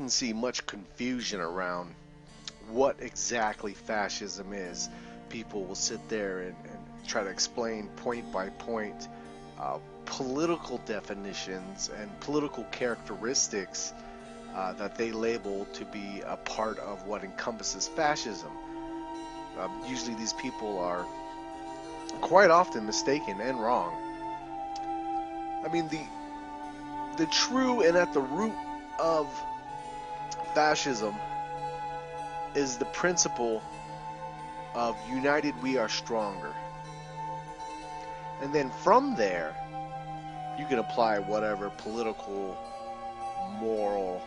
often see much confusion around what exactly fascism is. People will sit there and try to explain point by point political definitions and political characteristics that they label to be a part of what encompasses fascism. Usually these people are quite often mistaken and wrong. I mean, the true and at the root of fascism is the principle of united we are stronger. And then from there, you can apply whatever political, moral,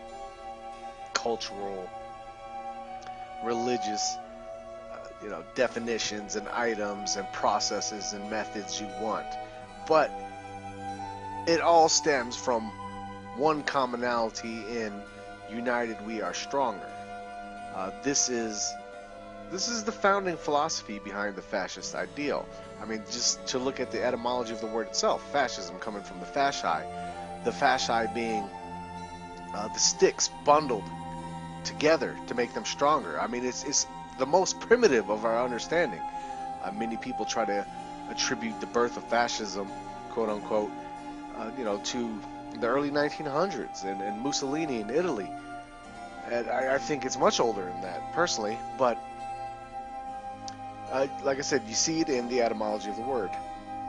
cultural, religious, definitions and items and processes and methods you want. But it all stems from one commonality in united we are stronger. This is the founding philosophy behind the fascist ideal. I mean, just to look at the etymology of the word itself, fascism coming from the fasci being the sticks bundled together to make them stronger. I mean, it's the most primitive of our understanding. Many people try to attribute the birth of fascism, quote unquote, to the early 1900s and Mussolini in Italy. And I think it's much older than that, personally, but like I said, you see it in the etymology of the word.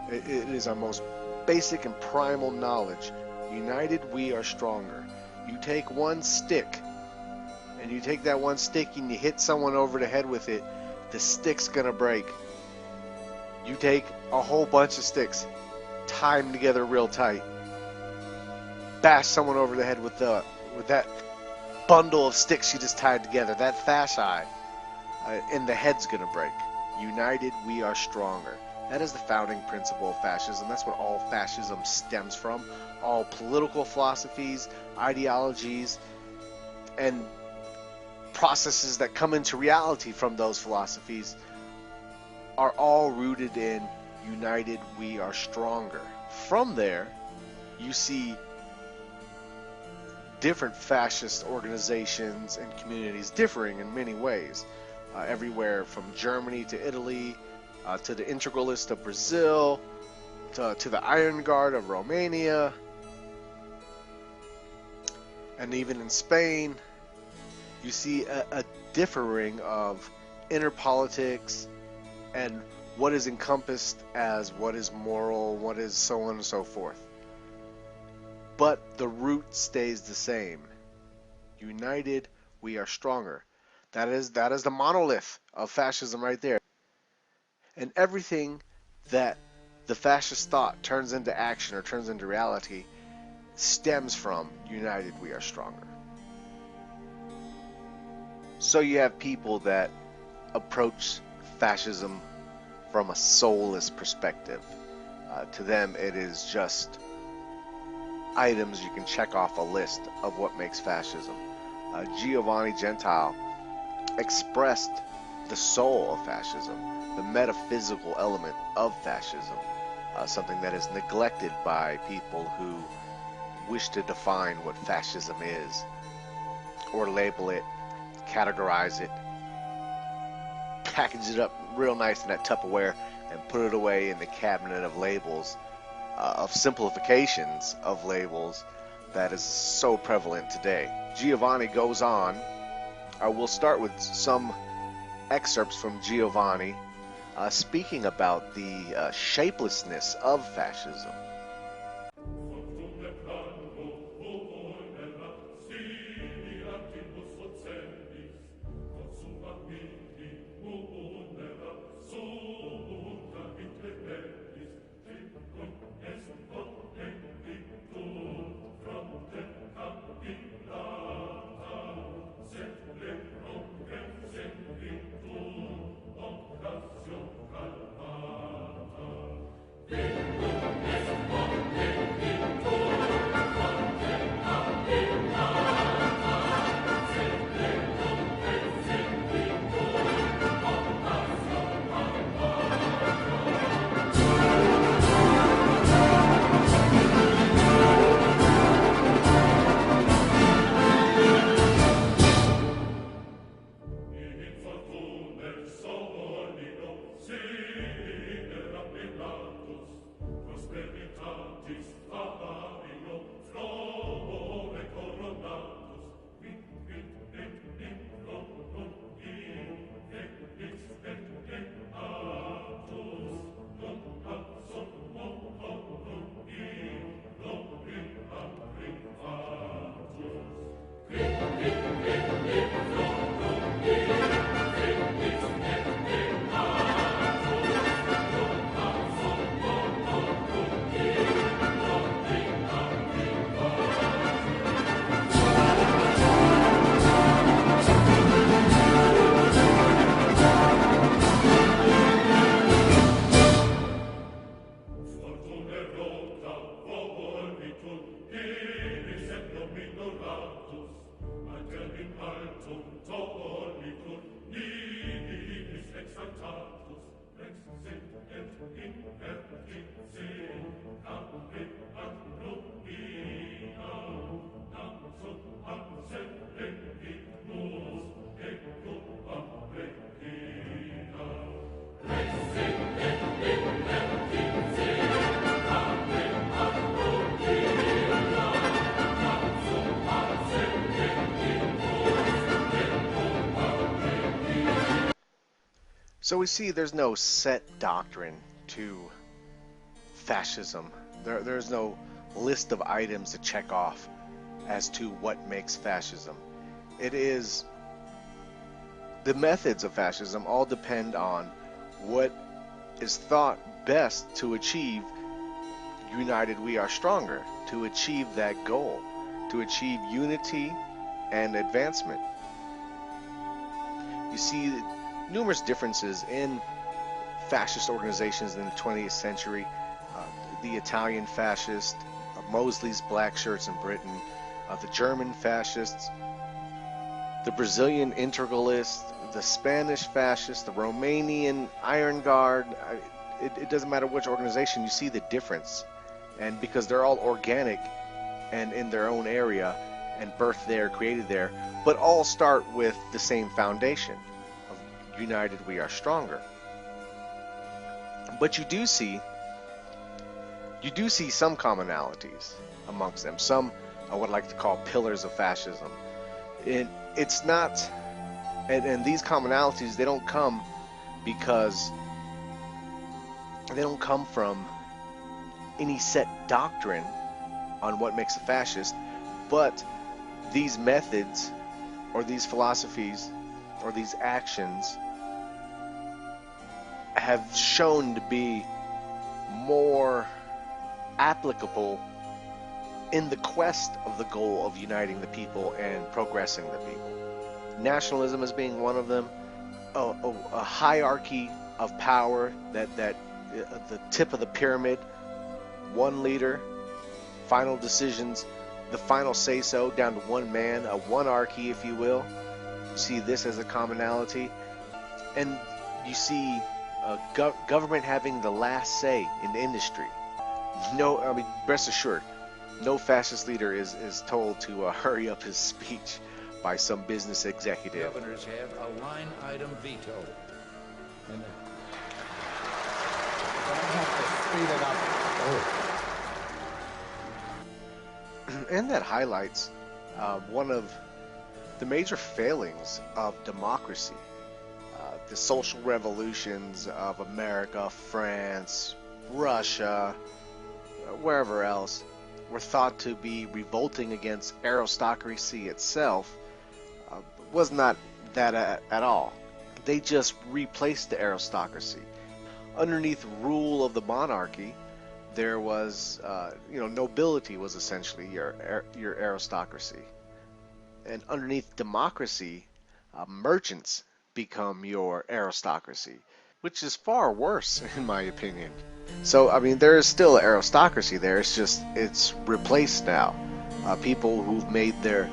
It is our most basic and primal knowledge. United, we are stronger. You take one stick, and you take that one stick and you hit someone over the head with it, the stick's gonna break. You take a whole bunch of sticks, tie them together real tight, bash someone over the head with that bundle of sticks you just tied together, that fasci, and the head's gonna break. United, we are stronger. That is the founding principle of fascism. That's what all fascism stems from. All political philosophies, ideologies, and processes that come into reality from those philosophies are all rooted in united, we are stronger. From there, you see different fascist organizations and communities differing in many ways. Everywhere from Germany to Italy, to the Integralists of Brazil, to the Iron Guard of Romania, and even in Spain, you see a differing of inner politics and what is encompassed as what is moral, what is so on and so forth. But the root stays the same. United, we are stronger. That is the monolith of fascism right there. And everything that the fascist thought turns into action or turns into reality stems from united we are stronger. So you have people that approach fascism from a soulless perspective. To them, it is just items you can check off a list of what makes fascism. Giovanni Gentile expressed the soul of fascism, the metaphysical element of fascism, something that is neglected by people who wish to define what fascism is, or label it, categorize it, package it up real nice in that Tupperware, and put it away in the cabinet of labels, of simplifications of labels that is so prevalent today. Giovanni goes on. We'll start with some excerpts from Giovanni speaking about the shapelessness of fascism. So we see there's no set doctrine to fascism. There's no list of items to check off as to what makes fascism. It is the methods of fascism all depend on what is thought best to achieve united we are stronger, to achieve that goal, to achieve unity and advancement. You see numerous differences in fascist organizations in the 20th century. The Italian fascists, Mosley's black shirts in Britain, the German fascists, the Brazilian integralists, the Spanish fascists, the Romanian Iron Guard. It doesn't matter which organization, you see the difference. And because they're all organic and in their own area and birthed there, created there, but all start with the same foundation of united we are stronger. But you do see some commonalities amongst them, some I would like to call pillars of fascism. It's not, and these commonalities, they don't come because they don't come from any set doctrine on what makes a fascist, but these methods or these philosophies or these actions have shown to be more applicable in the quest of the goal of uniting the people and progressing the people. Nationalism as being one of them, a hierarchy of power, that the tip of the pyramid, one leader, final decisions, the final say-so down to one man, a one-archy, if you will. You see this as a commonality. And you see government having the last say in the industry. Rest assured, no fascist leader is told to hurry up his speech by some business executive. Governors have a line item veto. And I have to speed it up. And that highlights one of the major failings of democracy. The social revolutions of America, France, Russia, wherever else, were thought to be revolting against aristocracy itself. Was not that at all. They just replaced the aristocracy. Underneath rule of the monarchy, there was, nobility was essentially your aristocracy. And underneath democracy, merchants become your aristocracy, which is far worse in my opinion. So, there is still aristocracy there, it's replaced now. People who've made their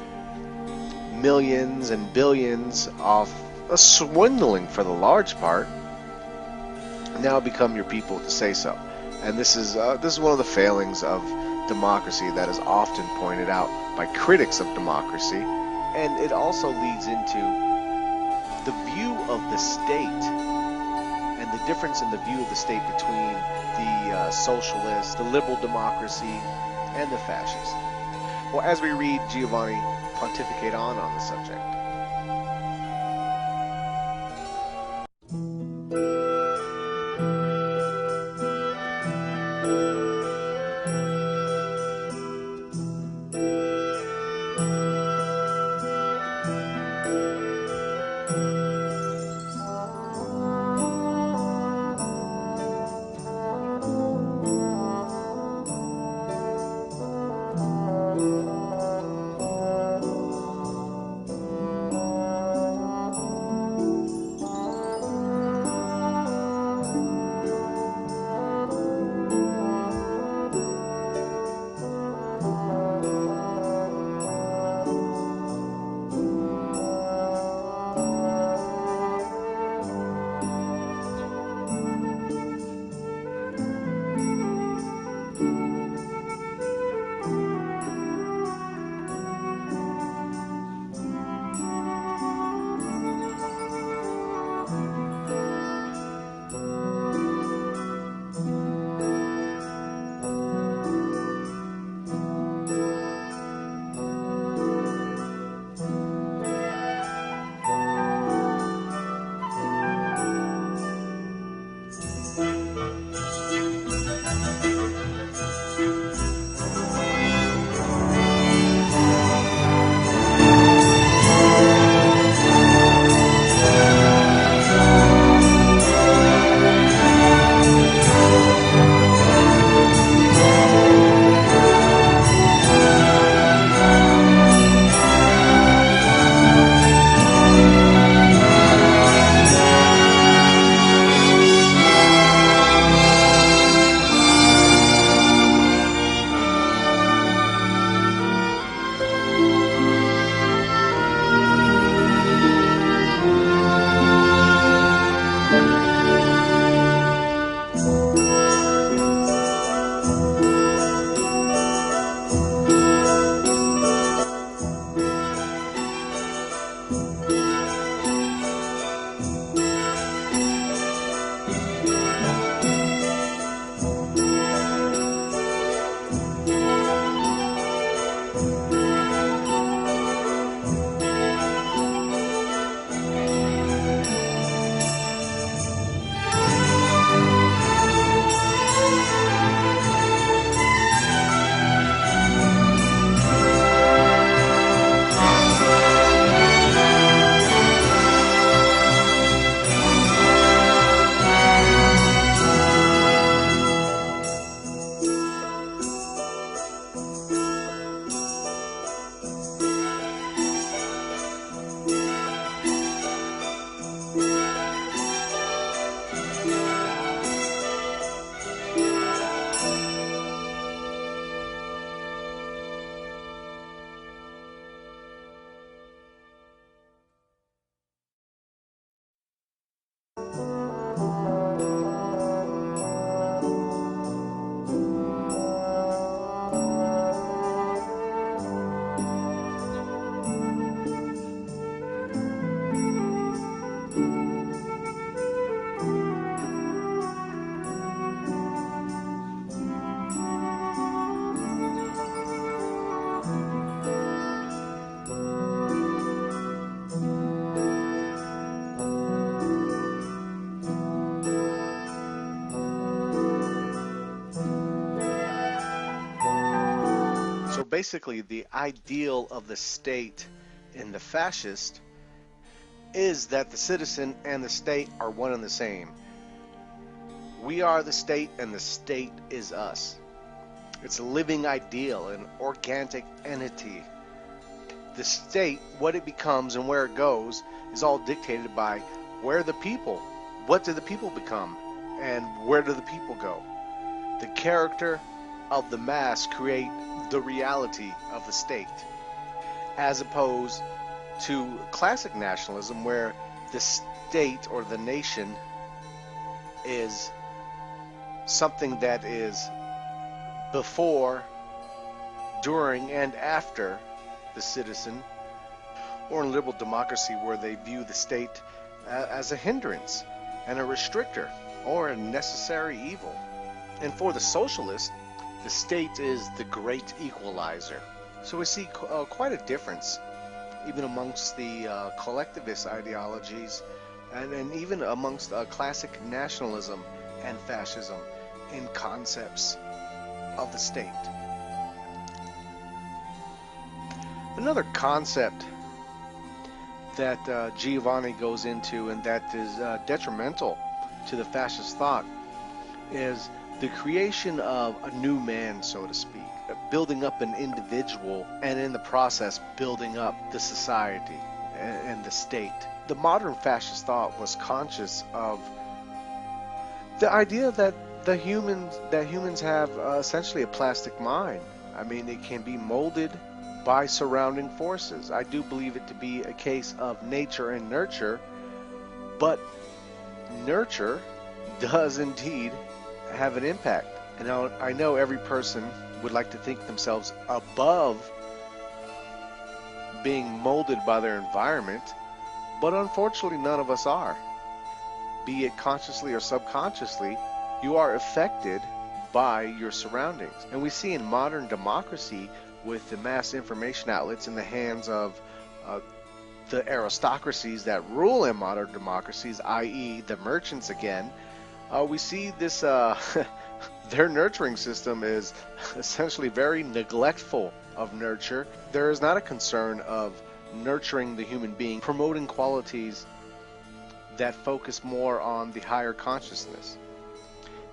millions and billions off swindling for the large part now become your people to say so. And this is one of the failings of democracy that is often pointed out by critics of democracy, and it also leads into the view of the state and the difference in the view of the state between the socialist, the liberal democracy, and the fascist. Well, as we read Giovanni pontificate on the subject, So basically, the ideal of the state in the fascist is that the citizen and the state are one and the same. We are the state and the state is us. It's a living ideal, an organic entity. The state, what it becomes and where it goes, is all dictated by where the people, what do the people become, and where do the people go. The character of the mass create the reality of the state, as opposed to classic nationalism where the state or the nation is something that is before, during, and after the citizen, or in liberal democracy where they view the state as a hindrance and a restrictor or a necessary evil. And for the socialist, the state is the great equalizer. So we see quite a difference even amongst the collectivist ideologies and even amongst classic nationalism and fascism in concepts of the state. Another concept that Giovanni goes into and that is detrimental to the fascist thought is the creation of a new man, so to speak, building up an individual and in the process building up the society and the state. The modern fascist thought was conscious of the idea that humans have essentially a plastic mind. I mean, it can be molded by surrounding forces. I do believe it to be a case of nature and nurture, but nurture does indeed have an impact. And I know every person would like to think themselves above being molded by their environment, but unfortunately none of us are. Be it consciously or subconsciously, you are affected by your surroundings. And we see in modern democracy, with the mass information outlets in the hands of the aristocracies that rule in modern democracies, i.e. the merchants again, we see this, their nurturing system is essentially very neglectful of nurture. There is not a concern of nurturing the human being, promoting qualities that focus more on the higher consciousness.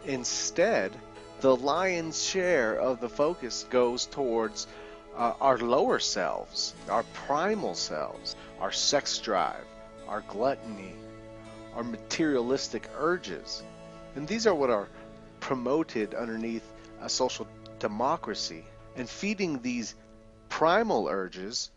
Instead, the lion's share of the focus goes towards our lower selves, our primal selves, our sex drive, our gluttony, our materialistic urges. And these are what are promoted underneath a social democracy. And feeding these primal urges,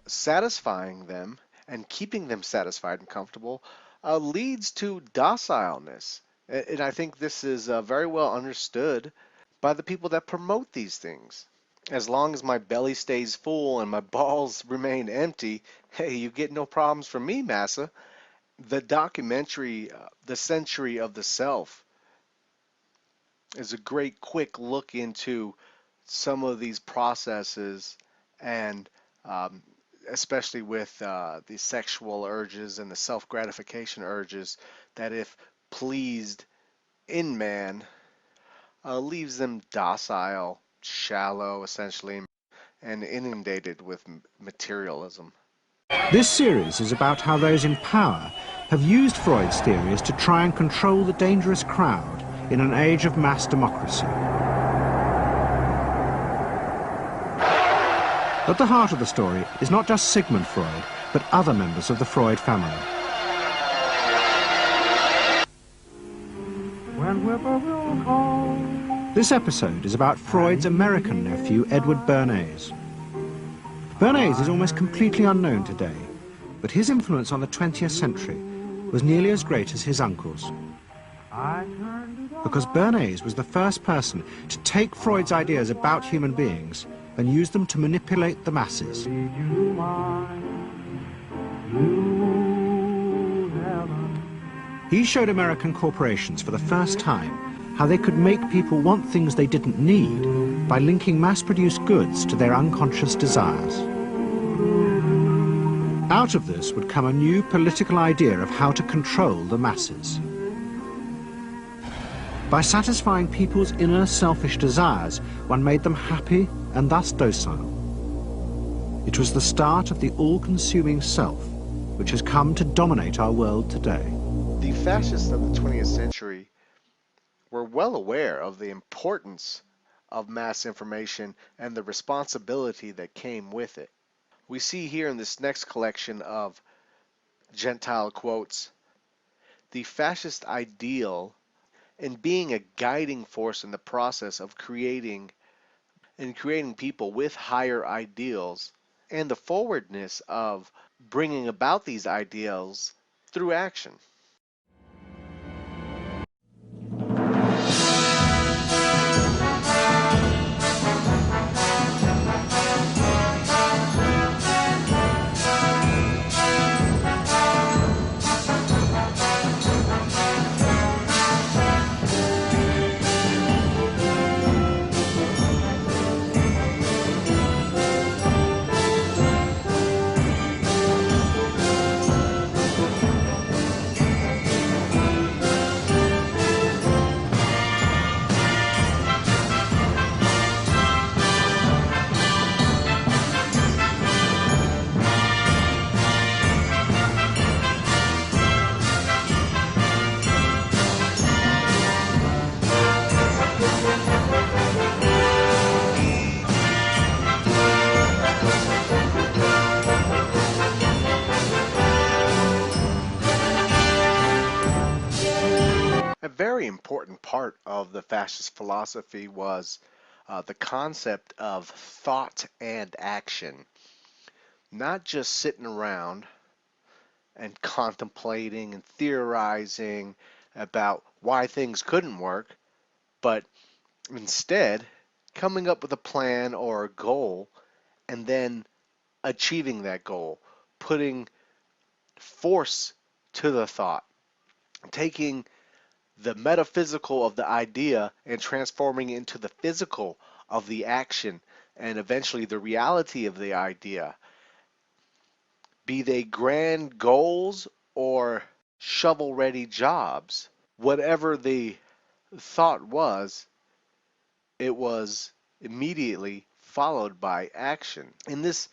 satisfying them, and keeping them satisfied and comfortable leads to docileness. And I think this is very well understood by the people that promote these things. As long as my belly stays full and my balls remain empty, hey, you get no problems from me, massa. The documentary, The Century of the Self, is a great quick look into some of these processes and um, especially with the sexual urges and the self-gratification urges that if pleased in man leaves them docile, shallow essentially, and inundated with materialism. This series is about how those in power have used Freud's theories to try and control the dangerous crowd in an age of mass democracy. At the heart of the story is not just Sigmund Freud, but other members of the Freud family. This episode is about Freud's American nephew, Edward Bernays. Bernays is almost completely unknown today, but his influence on the 20th century was nearly as great as his uncle's. Because Bernays was the first person to take Freud's ideas about human beings and use them to manipulate the masses. He showed American corporations for the first time how they could make people want things they didn't need by linking mass-produced goods to their unconscious desires. Out of this would come a new political idea of how to control the masses. By satisfying people's inner selfish desires, one made them happy and thus docile. It was the start of the all-consuming self, which has come to dominate our world today. The fascists of the 20th century were well aware of the importance of mass information and the responsibility that came with it. We see here in this next collection of Gentile quotes, the fascist ideal in being a guiding force in the process of creating people with higher ideals, and the forwardness of bringing about these ideals through action. A very important part of the fascist philosophy was the concept of thought and action. Not just sitting around and contemplating and theorizing about why things couldn't work, but instead coming up with a plan or a goal and then achieving that goal, putting force to the thought, taking the metaphysical of the idea and transforming it into the physical of the action and eventually the reality of the idea. Be they grand goals or shovel-ready jobs, whatever the thought was, it was immediately followed by action. In this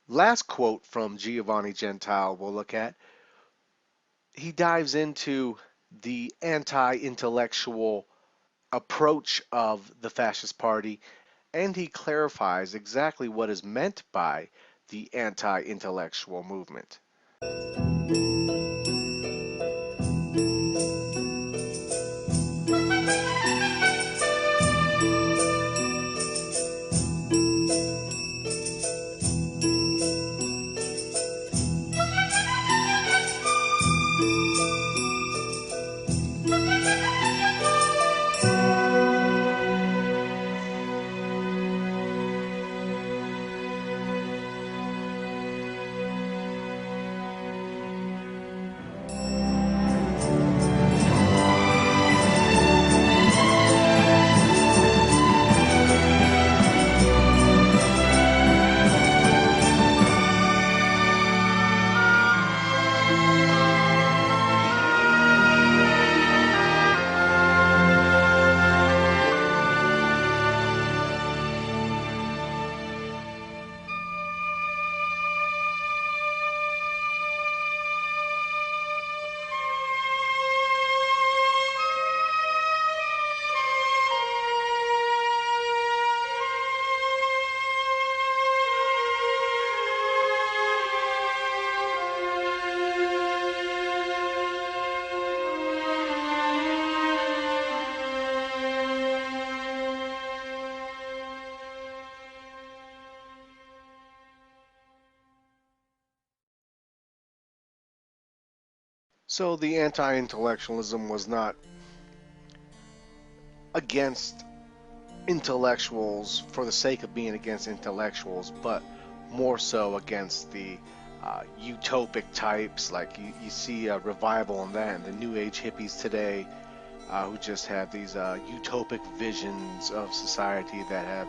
last quote from Giovanni Gentile we'll look at, he dives into the anti-intellectual approach of the Fascist Party, and he clarifies exactly what is meant by the anti-intellectual movement. So the anti-intellectualism was not against intellectuals for the sake of being against intellectuals, but more so against the utopic types. Like you see a revival in that, and the New Age hippies today, who just have these utopic visions of society that have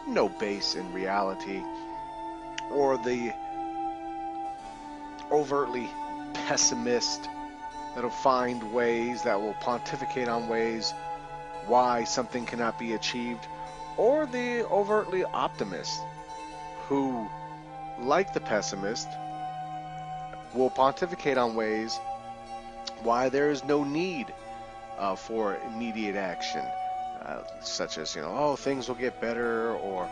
no base in reality, or the overtly pessimist that'll find ways, that will pontificate on ways why something cannot be achieved, or the overtly optimist who, like the pessimist, will pontificate on ways why there is no need for immediate action, such as, oh, things will get better, or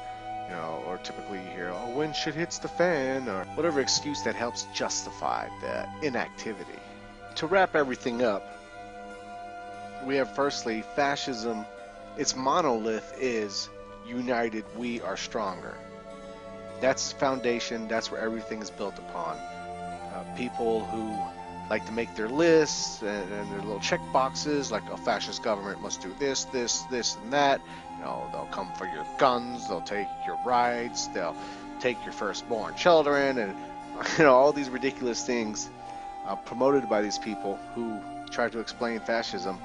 or typically you hear, oh, when shit hits the fan, or whatever excuse that helps justify the inactivity. To wrap everything up, we have firstly fascism. Its monolith is united we are stronger. That's the foundation. That's where everything is built upon. People who like to make their lists and their little check boxes, like a fascist government must do this, this, this, and that. They'll come for your guns. They'll take your rights. They'll take your firstborn children, and all these ridiculous things promoted by these people who try to explain fascism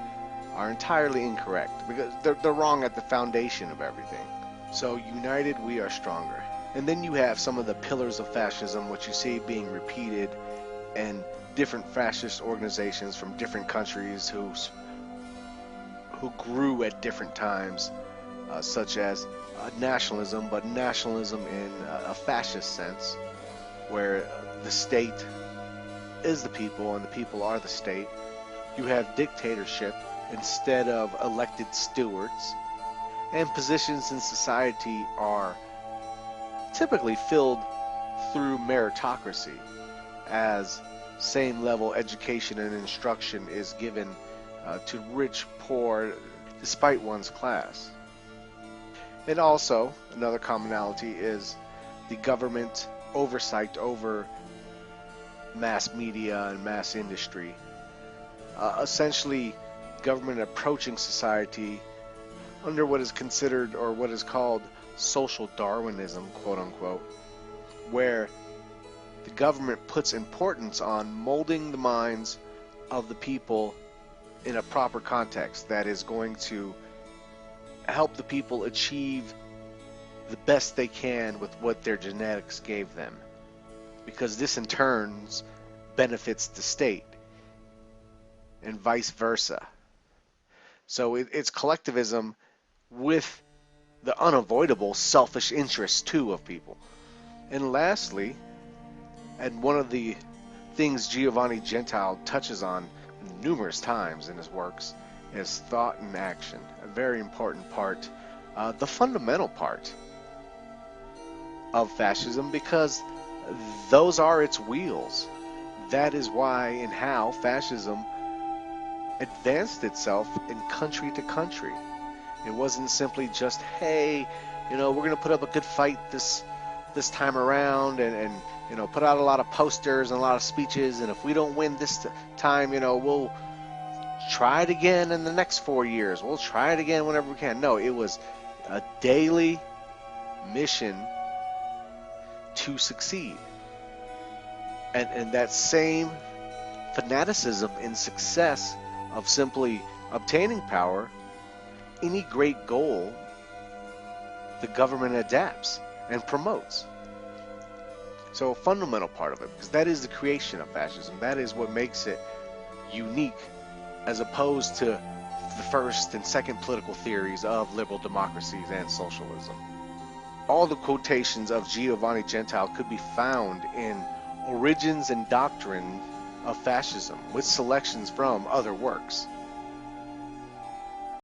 are entirely incorrect, because they're wrong at the foundation of everything. So united we are stronger. And then you have some of the pillars of fascism, which you see being repeated, and different fascist organizations from different countries who grew at different times, such as nationalism, but nationalism in a fascist sense, where the state is the people and the people are the state. You have dictatorship instead of elected stewards, and positions in society are typically filled through meritocracy, as same level education and instruction is given to rich, poor, despite one's class. And also, another commonality is the government oversight over mass media and mass industry. Essentially, government approaching society under what is considered, or what is called, social Darwinism, quote unquote, where the government puts importance on molding the minds of the people in a proper context that is going to help the people achieve the best they can with what their genetics gave them, because this in turn benefits the state and vice versa. So it's collectivism with the unavoidable selfish interests too of people. And lastly, and one of the things Giovanni Gentile touches on numerous times in his works, is thought and action, a very important part, the fundamental part of fascism, because those are its wheels. That is why and how fascism advanced itself in country to country. It wasn't simply just, hey, we're going to put up a good fight this time around, and put out a lot of posters and a lot of speeches, and if we don't win this time, we'll try it again in the next 4 years. We'll try it again whenever we can. No, it was a daily mission to succeed. And that same fanaticism in success of simply obtaining power, any great goal, the government adapts and promotes. So a fundamental part of it, because that is the creation of fascism. That is what makes it unique, as opposed to the first and second political theories of liberal democracies and socialism. All the quotations of Giovanni Gentile could be found in Origins and Doctrine of Fascism, with selections from other works.